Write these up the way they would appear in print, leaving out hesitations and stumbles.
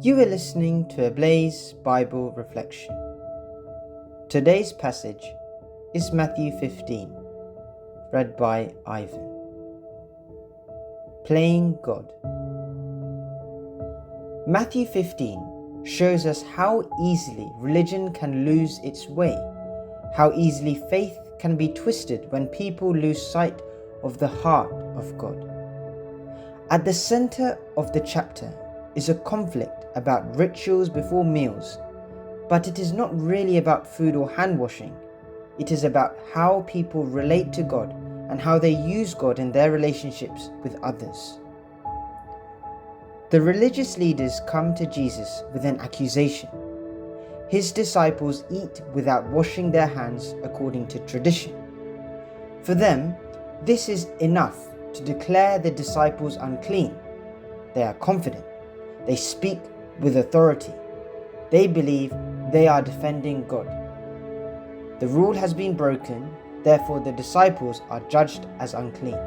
You are listening to a Blaze Bible Reflection. Today's passage is Matthew 15, read by Ivan. Playing God. Matthew 15 shows us how easily religion can lose its way, how easily faith can be twisted when people lose sight of the heart of God. At the center of the chapter is a conflict about rituals before meals, but it is not really about food or hand washing. It is about how people relate to God and how they use God in their relationships with others. The religious leaders come to Jesus with an accusation. His disciples eat without washing their hands according to tradition. For them, this is enough to declare the disciples unclean. They are confident. They speak with authority. They believe they are defending God. The rule has been broken, therefore the disciples are judged as unclean.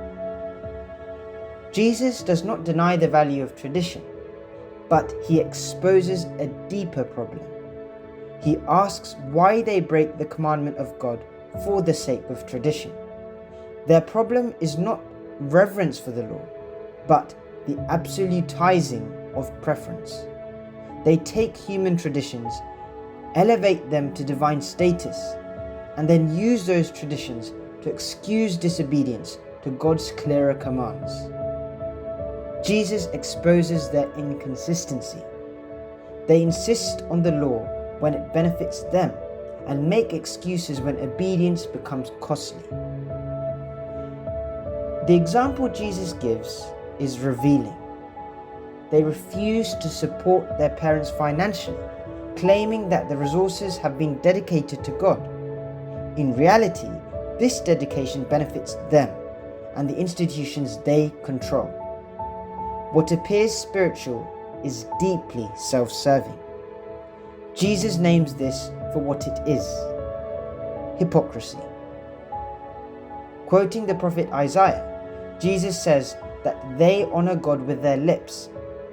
Jesus does not deny the value of tradition, but he exposes a deeper problem. He asks why they break the commandment of God for the sake of tradition. Their problem is not reverence for the law, but the absolutizing of preference. They take human traditions, elevate them to divine status, and then use those traditions to excuse disobedience to God's clearer commands. Jesus exposes their inconsistency. They insist on the law when it benefits them and make excuses when obedience becomes costly. The example Jesus gives is revealing. They refuse to support their parents financially, claiming that the resources have been dedicated to God. In reality, this dedication benefits them and the institutions they control. What appears spiritual is deeply self-serving. Jesus names this for what it is: hypocrisy. Quoting the prophet Isaiah, Jesus says that they honor God with their lips,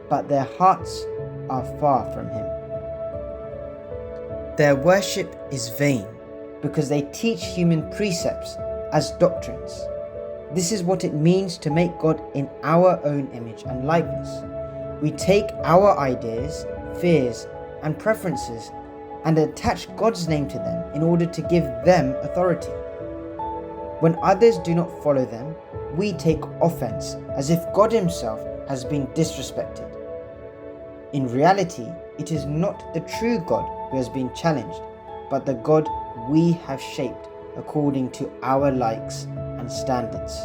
but their hearts are far from him. Their worship is vain because they teach human precepts as doctrines. This is what it means to make God in our own image and likeness. We take our ideas, fears, and preferences and attach God's name to them in order to give them authority. When others do not follow them, we take offense as if God himself has been disrespected. In reality, it is not the true God who has been challenged, but the God we have shaped according to our likes and standards.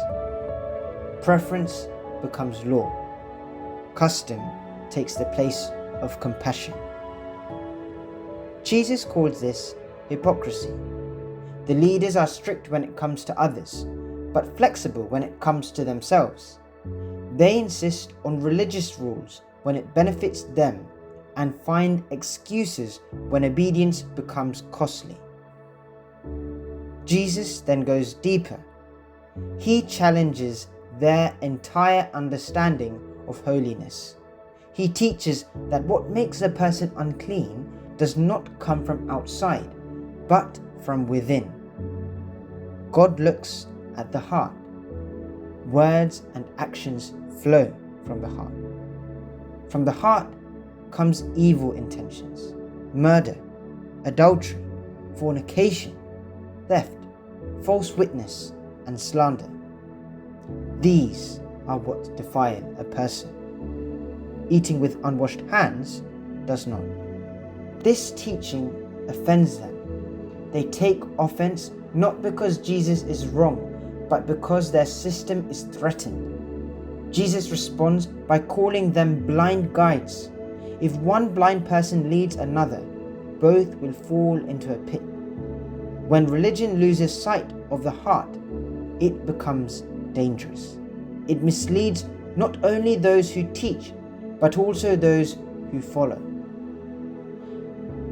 Preference becomes law. Custom takes the place of compassion. Jesus calls this hypocrisy. The leaders are strict when it comes to others, but flexible when it comes to themselves. They insist on religious rules when it benefits them and find excuses when obedience becomes costly. Jesus then goes deeper. He challenges their entire understanding of holiness. He teaches that what makes a person unclean does not come from outside, but from within. God looks at the heart. Words and actions flow from the heart. From the heart comes evil intentions, murder, adultery, fornication, theft, false witness, and slander. These are what defile a person. Eating with unwashed hands does not. This teaching offends them. They take offense not because Jesus is wrong, but because their system is threatened. Jesus responds by calling them blind guides. If one blind person leads another, both will fall into a pit. When religion loses sight of the heart, it becomes dangerous. It misleads not only those who teach, but also those who follow.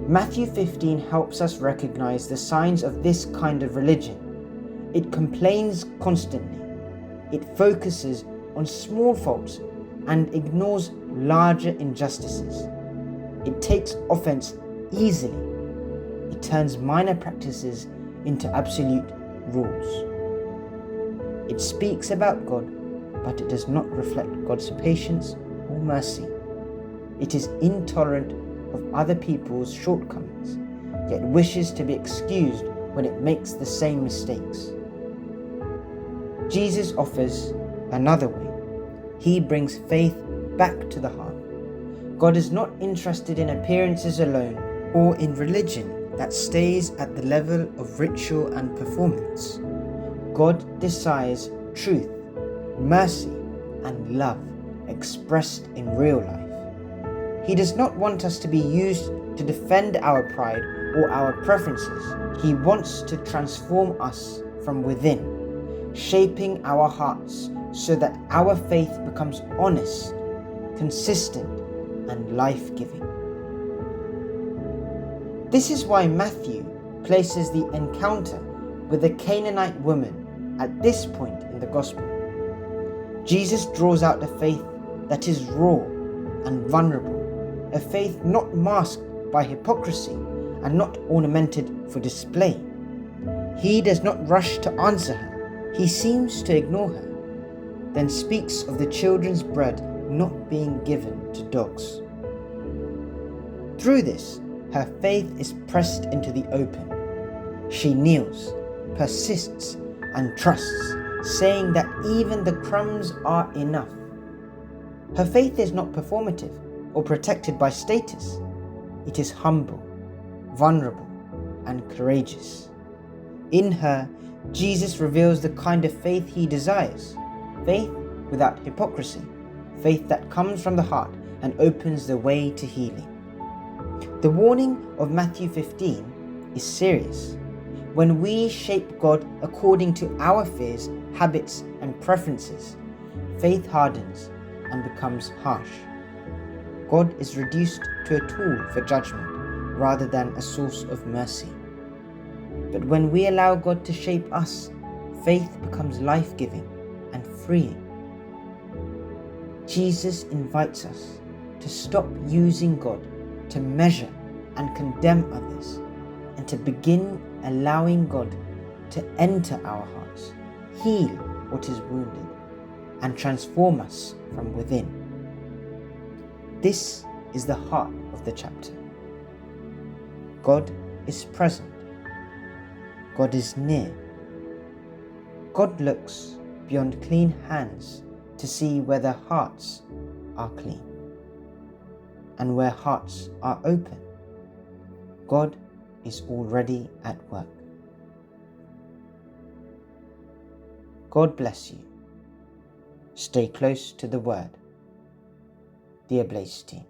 Matthew 15 helps us recognize the signs of this kind of religion. It complains constantly. It focuses on small faults and ignores larger injustices. It takes offense easily. It turns minor practices into absolute rules. It speaks about God, but it does not reflect God's patience or mercy. It is intolerant of other people's shortcomings, yet wishes to be excused when it makes the same mistakes. Jesus offers another way. He brings faith back to the heart. God is not interested in appearances alone or in religion that stays at the level of ritual and performance. God desires truth, mercy, and love expressed in real life. He does not want us to be used to defend our pride or our preferences. He wants to transform us from within, shaping our hearts so that our faith becomes honest, consistent, and life-giving. This is why Matthew places the encounter with the Canaanite woman at this point in the Gospel. Jesus draws out a faith that is raw and vulnerable, a faith not masked by hypocrisy and not ornamented for display. He does not rush to answer her. He seems to ignore her, then speaks of the children's bread not being given to dogs. Through this, her faith is pressed into the open. She kneels, persists, and trusts, saying that even the crumbs are enough. Her faith is not performative or protected by status. It is humble, vulnerable, and courageous. In her, Jesus reveals the kind of faith he desires, faith without hypocrisy, faith that comes from the heart and opens the way to healing. The warning of Matthew 15 is serious. When we shape God according to our fears, habits, and preferences, faith hardens and becomes harsh. God is reduced to a tool for judgment rather than a source of mercy. But when we allow God to shape us, faith becomes life-giving and freeing. Jesus invites us to stop using God to measure and condemn others, and to begin allowing God to enter our hearts, heal what is wounded, and transform us from within. This is the heart of the chapter. God is present. God is near. God looks beyond clean hands to see whether hearts are clean. And where hearts are open, God is already at work. God bless you. Stay close to the Word. The Ablaze Team.